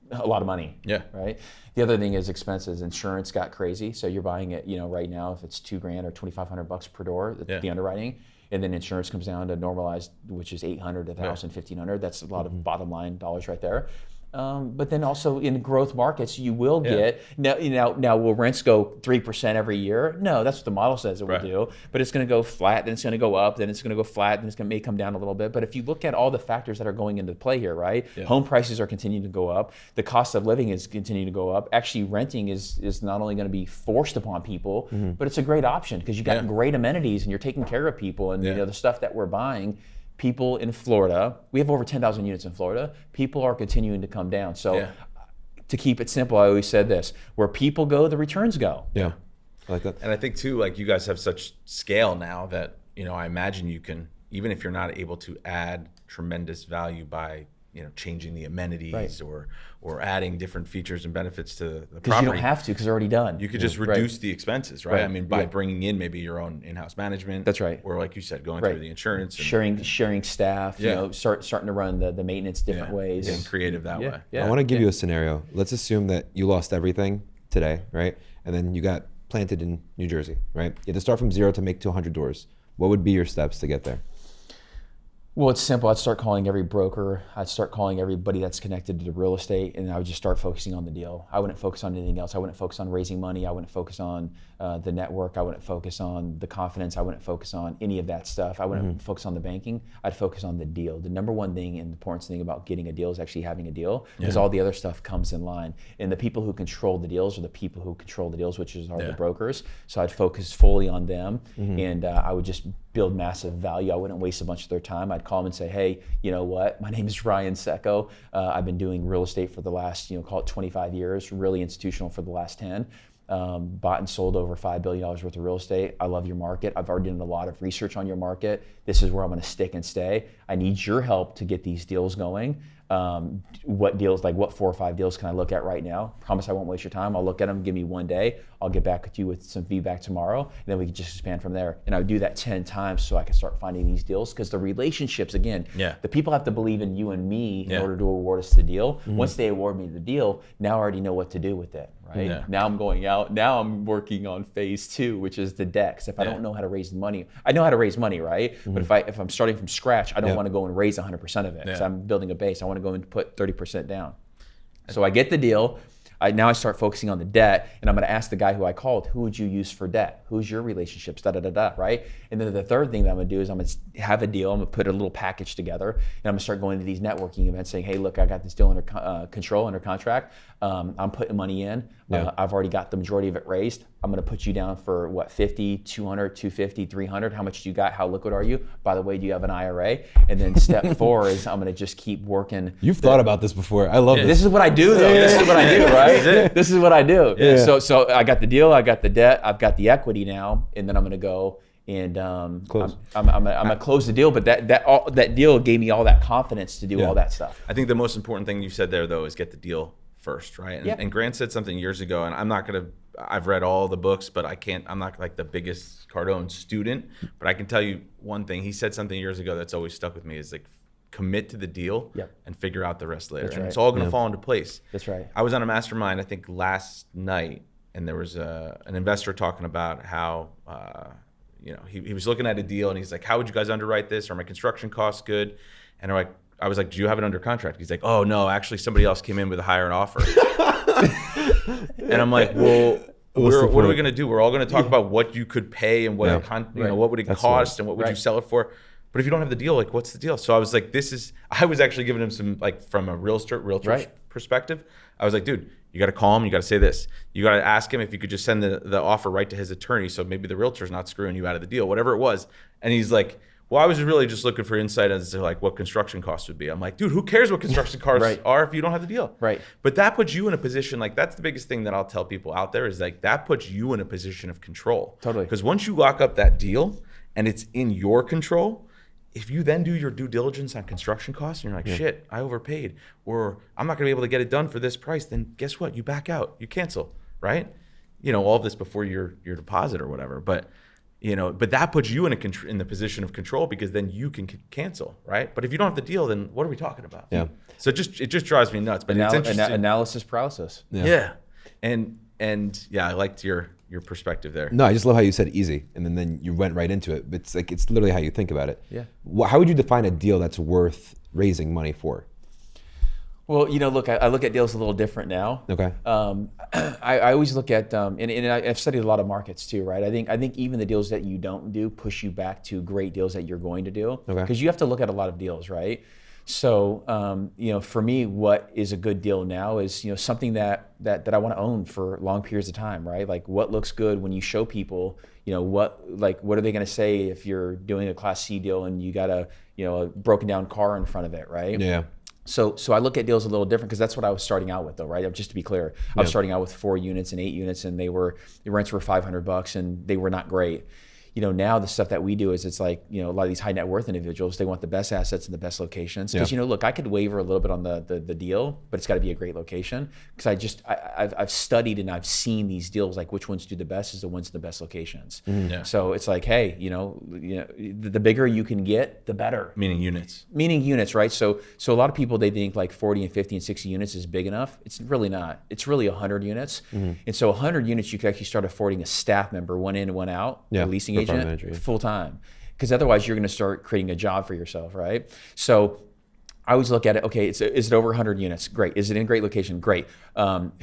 a lot of money. Yeah. Right. The other thing is expenses. Insurance got crazy. So you're buying it, right now, if it's $2,000 or $2,500 per door, the underwriting, and then insurance comes down to normalized, which is 800, 1,000, 1,500. That's a lot of bottom line dollars right there. But then also in growth markets, you will get now. Will rents go 3% every year? No, that's what the model says it will do. But it's going to go flat, then it's going to go up, then it's going to go flat, then may come down a little bit. But if you look at all the factors that are going into play here, right? Home prices are continuing to go up. The cost of living is continuing to go up. Actually, renting is not only going to be forced upon people, but it's a great option because you got great amenities and you're taking care of people, and the stuff that we're buying. People in Florida, we have over 10,000 units in Florida. People are continuing to come down. So to keep it simple, I always said this, where people go, the returns go. Yeah, I like that. And I think too, like you guys have such scale now that, I imagine you can, even if you're not able to add tremendous value by, changing the amenities or adding different features and benefits to the property. Because you don't have to, because they're already done. You could just reduce the expenses, right? I mean, by bringing in maybe your own in-house management. That's right. Or like you said, going through the insurance. And sharing staff, starting to run the maintenance different ways. Getting creative that way. Yeah. I want to give you a scenario. Let's assume that you lost everything today, right? And then you got planted in New Jersey, right? You had to start from 0 to make 200 doors. What would be your steps to get there? Well, it's simple. I'd start calling every broker. I'd start calling everybody that's connected to the real estate, and I would just start focusing on the deal. I wouldn't focus on anything else. I wouldn't focus on raising money. I wouldn't focus on the network. I wouldn't focus on the confidence. I wouldn't focus on any of that stuff. I wouldn't focus on the banking. I'd focus on the deal. The number one thing and the important thing about getting a deal is actually having a deal, because all the other stuff comes in line. And the people who control the deals are the people who control the deals, which are the brokers. So I'd focus fully on them, and I would just build massive value. I wouldn't waste a bunch of their time. I'd call them and say, hey, you know what? My name is Ryan Seco. I've been doing real estate for the last, call it 25 years, really institutional for the last 10. Bought and sold over $5 billion worth of real estate. I love your market. I've already done a lot of research on your market. This is where I'm going to stick and stay. I need your help to get these deals going. What deals, like what 4 or 5 deals can I look at right now? Promise I won't waste your time. I'll look at them, give me one day. I'll get back with you with some feedback tomorrow, and then we can just expand from there. And I would do that 10 times so I can start finding these deals, because the relationships, again, the people have to believe in you and me in order to award us the deal. Once they award me the deal, now I already know what to do with it, right? Now I'm going out, now I'm working on phase 2, which is the deck. So if I don't know how to raise money, I know how to raise money, right? But if I'm starting from scratch, I don't want to go and raise 100% of it, because I'm building a base. I want to go and put 30% down. So I get the deal. Now I start focusing on the debt, and I'm going to ask the guy who I called, who would you use for debt? Who's your relationships? Right? And then the third thing that I'm going to do is I'm going to have a deal. I'm going to put a little package together, and I'm going to start going to these networking events saying, hey, look, I got this deal under control, under contract. I'm putting money in. I've already got the majority of it raised. I'm going to put you down for what, 50, 200, 250, 300. How much do you got? How liquid are you? By the way, do you have an IRA? And then step 4 is I'm going to just keep working. You've thought about this before. I love this. This is what I do, though. This is what I do, right? This is what I do. So I got the deal. I got the debt. I've got the equity now, and then I'm going to go and close. I'm gonna close the deal. But that deal gave me all that confidence to do all that stuff. I think the most important thing you said there, though, is get the deal first, right? And Grant said something years ago, and I've read all the books, but I'm not like the biggest Cardone student, but I can tell you one thing. He said something years ago that's always stuck with me, is like, commit to the deal and figure out the rest later. It's all going to fall into place. That's right. I was on a mastermind, I think last night, and there was an investor talking about how, he was looking at a deal, and he's like, how would you guys underwrite this? Are my construction costs good? And I was like, do you have it under contract? He's like, oh no, actually somebody else came in with a higher offer. And I'm like, well, what are we going to do? We're all going to talk about what you could pay and what what would it cost and what would you sell it for? But if you don't have the deal, like, what's the deal? So I was like, I was actually giving him some, like, from a realtor perspective. I was like, dude, you got to call him. You got to say this. You got to ask him if you could just send the offer right to his attorney, so maybe the realtor's not screwing you out of the deal, whatever it was. And he's like, well, I was really just looking for insight as to like what construction costs would be. I'm like, dude, who cares what construction costs are if you don't have the deal? Right. But that puts you in a position, like, that's the biggest thing that I'll tell people out there, is like, that puts you in a position of control. Totally. Because once you lock up that deal and it's in your control, if you then do your due diligence on construction costs and you're like, shit, I overpaid, or I'm not gonna be able to get it done for this price, then guess what? You back out, you cancel, right? All of this before your deposit or whatever. But that puts you in the position of control, because then you can cancel, right? But if you don't have the deal, then what are we talking about? Yeah. So it just drives me nuts. But it's interesting. Analysis paralysis. Yeah. And I liked your your perspective there. No, I just love how you said easy, and then you went right into it. It's like it's literally how you think about it. Yeah. How would you define a deal that's worth raising money for? Well, look, I look at deals a little different now. Okay. I always look at, and I've studied a lot of markets too, right? I think even the deals that you don't do push you back to great deals that you're going to do. Okay. Because you have to look at a lot of deals, right? So, for me, what is a good deal now is, something that I want to own for long periods of time, right? Like what looks good when you show people, what are they going to say if you're doing a Class C deal and you got a broken down car in front of it, right? Yeah. So I look at deals a little different because that's what I was starting out with, though, right? Just to be clear, I was starting out with 4 units and 8 units, and the rents were $500, and they were not great. Now the stuff that we do is it's like, a lot of these high net worth individuals, they want the best assets in the best locations. Because, look, I could waver a little bit on the deal, but it's got to be a great location. Because I've studied and I've seen these deals, like which ones do the best is the ones in the best locations. Yeah. So it's like, hey, the bigger you can get, the better. Meaning units. Meaning units, right? So a lot of people, they think like 40 and 50 and 60 units is big enough. It's really not. It's really 100 units. And so 100 units, you could actually start affording a staff member, one in and one out, a leasing agent, full time. Because otherwise you're going to start creating a job for yourself, right? So I always look at it, okay, is it over 100 units? Great. Is it in a great location? Great.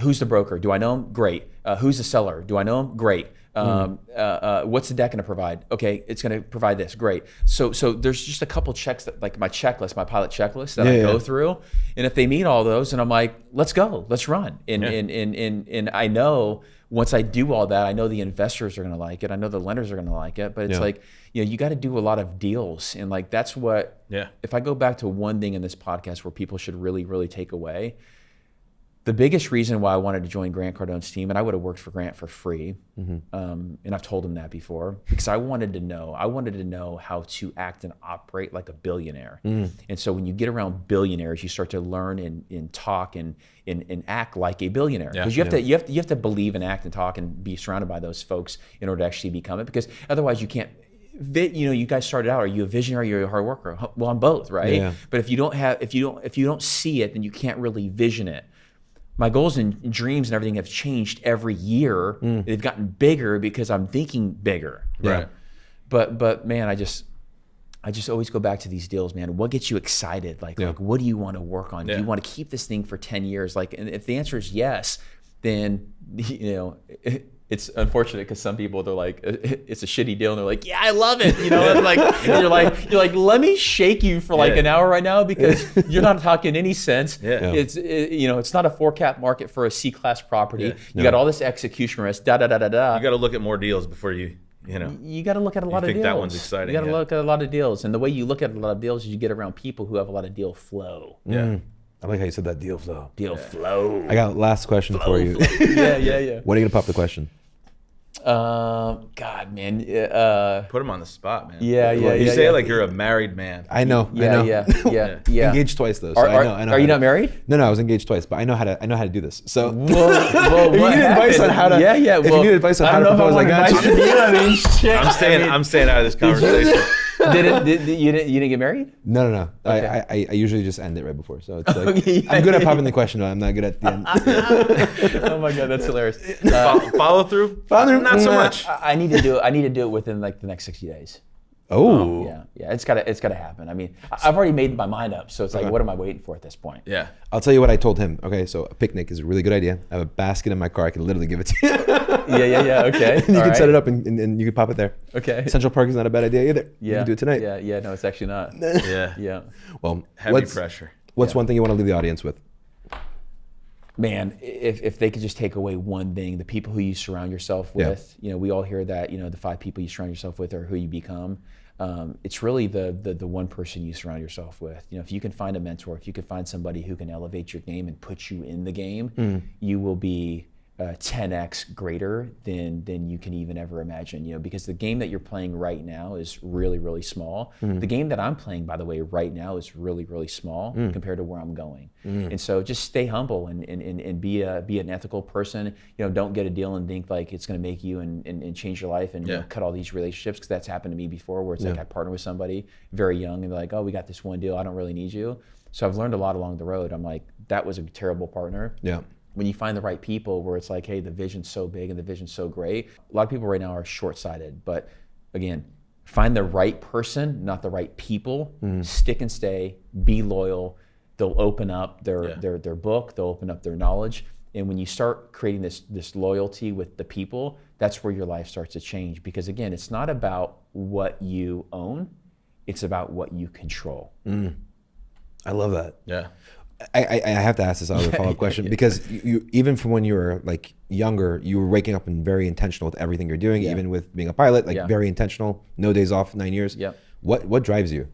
Who's the broker? Do I know him? Great. Who's the seller? Do I know him? Great. What's the deck going to provide? Okay, it's going to provide this. Great. So there's just a couple checks that, like my checklist, my pilot checklist that I go through, and if they meet all those, and I'm like, let's go, let's run. And I know once I do all that, I know the investors are going to like it. I know the lenders are going to like it. But it's like, you got to do a lot of deals, and like that's what. Yeah. If I go back to one thing in this podcast where people should really, really take away. The biggest reason why I wanted to join Grant Cardone's team, and I would have worked for Grant for free, and I've told him that before, because I wanted to know how to act and operate like a billionaire. And so when you get around billionaires, you start to learn and talk and act like a billionaire. Because you have to believe and act and talk and be surrounded by those folks in order to actually become it. Because otherwise you can't. You guys started out. Are you a visionary or are you a hard worker? Well, I'm both, right? Yeah. But if you don't see it, then you can't really vision it. My goals and dreams and everything have changed every year. They've gotten bigger because I'm thinking bigger. Right. But man, I just always go back to these deals, man. What gets you excited? Like what do you want to work on? Do you want to keep this thing for 10 years? Like, and if the answer is yes, then it's unfortunate because some people, they're like, it's a shitty deal, and they're like, yeah, I love it, and like you're like, let me shake you for like an hour right now because you're not talking any sense. It's not a 4-cap market for a C-class property. You got all this execution risk. You got to look at more deals before you got to look at a lot of deals. You think that one's exciting? You got to look at a lot of deals, and the way you look at a lot of deals is you get around people who have a lot of deal flow. I like how you said that, deal flow. Deal flow. I got last question for you. Yeah. When are you gonna pop the question? God, man. Put him on the spot, man. You say it like you're a married man. I know. Yeah. Engaged twice though. So I know. Are you not married? No, I was engaged twice, but I know how to do this. So well, if you need advice on how to, if you need advice on how to propose, I got you. I'm staying out of this conversation. You didn't get married? No. Okay. I usually just end it right before. So it's like I'm good at popping the question, but I'm not good at the end. Oh my God, that's hilarious. Follow through? Not so much. I need to do it within like the next 60 days. Oh. Yeah. It's gotta happen. I mean, I've already made my mind up, so it's like, what am I waiting for at this point? Yeah. I'll tell you what I told him. Okay, so a picnic is a really good idea. I have a basket in my car. I can literally give it to you. Yeah. Okay. And you can set it up and you can pop it there. Okay. Central Park is not a bad idea either. Yeah. You can do it tonight. Yeah. No, it's actually not. Yeah. Well, heavy pressure. What's one thing you want to leave the audience with? Man, if they could just take away one thing, the people who you surround yourself with, we all hear that, the 5 people you surround yourself with are who you become. It's really the one person you surround yourself with. If you can find a mentor, if you can find somebody who can elevate your game and put you in the game, you will be 10x greater than you can even ever imagine. Because the game that you're playing right now is really, really small. The game that I'm playing, by the way, right now is really, really small compared to where I'm going. And so just stay humble and be an ethical person. Don't get a deal and think like it's going to make you and change your life and cut all these relationships, because that's happened to me before, where it's like I partner with somebody very young and they're like, oh, we got this one deal, I don't really need you. So I've learned a lot along the road. I'm like, that was a terrible partner. Yeah. when you find the right people where it's like, hey, the vision's so big and the vision's so great. A lot of people right now are short-sighted, but again, find the right person, not the right people. Stick and stay, be loyal. They'll open up their book, they'll open up their knowledge. And when you start creating this loyalty with the people, that's where your life starts to change. Because again, it's not about what you own, it's about what you control. I love that. Yeah. I have to ask this other follow-up question because you even from when you were like younger, you were waking up and very intentional with everything you're doing, even with being a pilot, like very intentional, no days off, 9 years. Yeah. What drives you?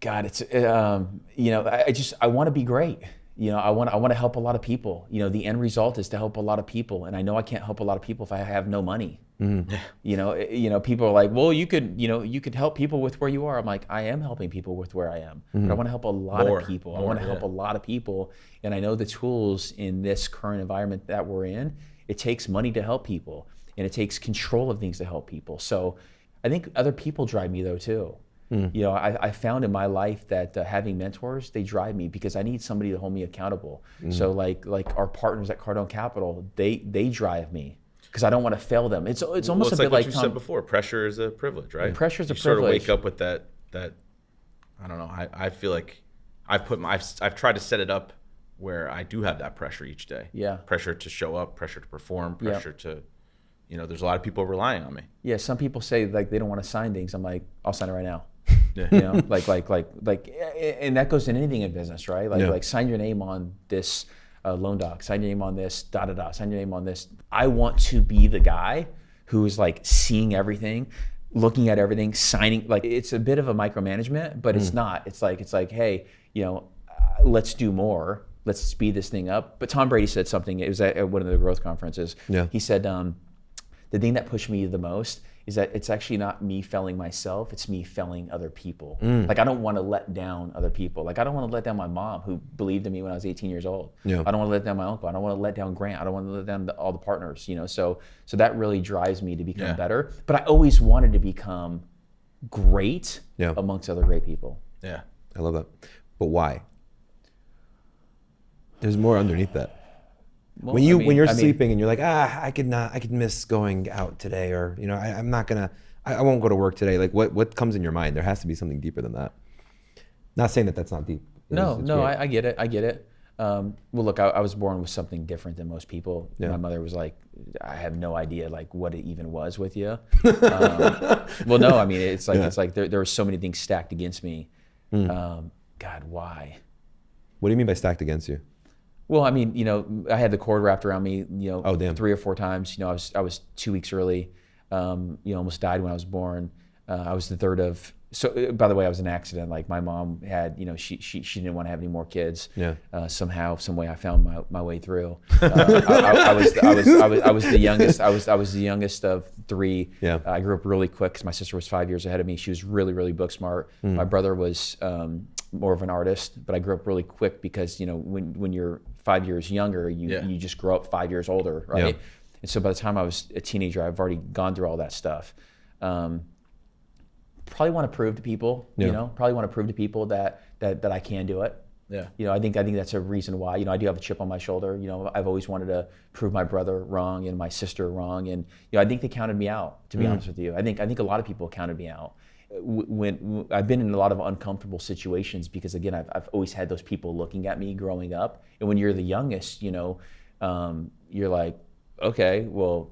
God, it's I want to be great. I want to help a lot of people. The end result is to help a lot of people, and I know I can't help a lot of people if I have no money. People are like, well, you could help people with where you are. I'm like, I am helping people with where I am, but I want to help a lot of people. I want to help a lot of people, and I know the tools in this current environment that we're in. It takes money to help people, and it takes control of things to help people. So, I think other people drive me though too. I found in my life that having mentors, they drive me because I need somebody to hold me accountable. So like our partners at Cardo and Capital, they drive me because I don't want to fail them. It's almost a bit like what you said before. Pressure is a privilege, right? Pressure is a privilege. Sort of wake up with that. I don't know. I feel like I've tried to set it up where I do have that pressure each day. Yeah. Pressure to show up, pressure to perform, pressure to. There's a lot of people relying on me. Yeah. Some people say like they don't want to sign things. I'm like, I'll sign it right now. Yeah. And that goes in anything in business, right? Like sign your name on this loan doc, sign your name on this, sign your name on this. I want to be the guy who is like seeing everything, looking at everything, signing. Like it's a bit of a micromanagement, but it's not. It's like, hey, let's do more. Let's speed this thing up. But Tom Brady said something. It was at one of the growth conferences. Yeah. He said, the thing that pushed me the most is that it's actually not me failing myself, it's me failing other people. Like I don't want to let down other people. Like I don't want to let down my mom who believed in me when I was 18 years old. Yeah. I don't want to let down my uncle. I don't want to let down Grant. I don't want to let down all the partners, So that really drives me to become better. But I always wanted to become great amongst other great people. Yeah. I love that. But why? There's more underneath that. Well, when you're sleeping and you're like, I could miss going out today, or I won't go to work today. Like what comes in your mind? There has to be something deeper than that. Not saying that that's not deep. I get it. Well, look, I was born with something different than most people. Yeah. My mother was like, I have no idea like what it even was with you. Well, no, it's like there were so many things stacked against me. God, why? What do you mean by stacked against you? Well, I had the cord wrapped around me, 3 or 4 times. I was 2 weeks early. Almost died when I was born. I was the third of. So, by the way, I was in an accident. Like my mom had, she didn't want to have any more kids. Yeah. Somehow, some way, I found my way through. I was the youngest. I was the youngest of 3. Yeah. I grew up really quick because my sister was 5 years ahead of me. She was really, really book smart. My brother was more of an artist, but I grew up really quick because when you're 5 years younger, you just grow up 5 years older, right? Yeah. And so by the time I was a teenager, I've already gone through all that stuff. Probably want to prove to people, that I can do it. Yeah. I think that's a reason why, I do have a chip on my shoulder. I've always wanted to prove my brother wrong and my sister wrong. And, I think they counted me out, to be honest with you. I think a lot of people counted me out. When I've been in a lot of uncomfortable situations because again, I've always had those people looking at me growing up. And when you're the youngest, you're like, okay, well,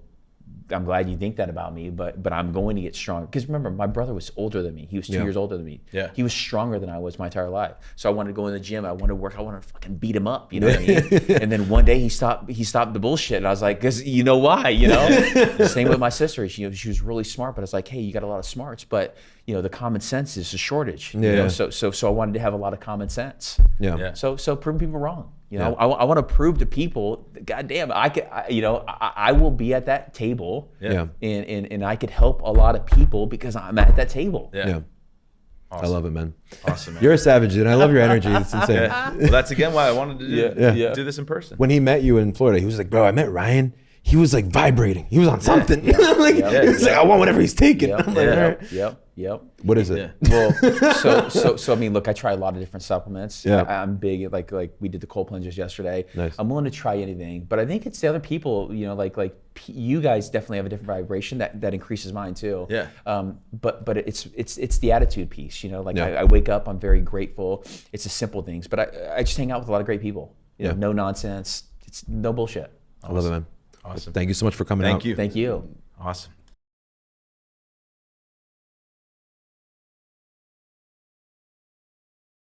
I'm glad you think that about me, but I'm going to get stronger. Because remember, my brother was older than me. He was 2 years older than me. Yeah. He was stronger than I was my entire life. So I wanted to go in the gym. I wanted to work. I wanted to fucking beat him up. You know what I mean? And then one day he stopped the bullshit. And I was like, because you know why, Same with my sister. She was really smart, but I was like, hey, you got a lot of smarts, but the common sense is a shortage. So I wanted to have a lot of common sense. Yeah. So proving people wrong. I want to prove to people, goddamn, I will be at that table, and I could help a lot of people because I'm at that table. Yeah. Awesome. I love it, man. Awesome, man. You're a savage, dude. I love your energy. It's insane. Yeah. Well, that's again why I wanted to do this in person. When he met you in Florida, he was like, bro, I met Ryan. He was like vibrating. He was on something. He was like, I want whatever he's taking. I'm like, all right. Yep. What is it? Yeah. Well, so I mean, look, I try a lot of different supplements. Yeah. I'm big at like we did the cold plunges yesterday. Nice. I'm willing to try anything, but I think it's the other people, you know, like you guys definitely have a different vibration that increases mine too. Yeah. But it's the attitude piece, you know, like Yeah. I wake up, I'm very grateful. It's the simple things, but I just hang out with a lot of great people. You know, Yeah. no nonsense. It's no bullshit. I love it, man. Awesome. Thank you so much for coming out. Thank you. Thank you. Awesome.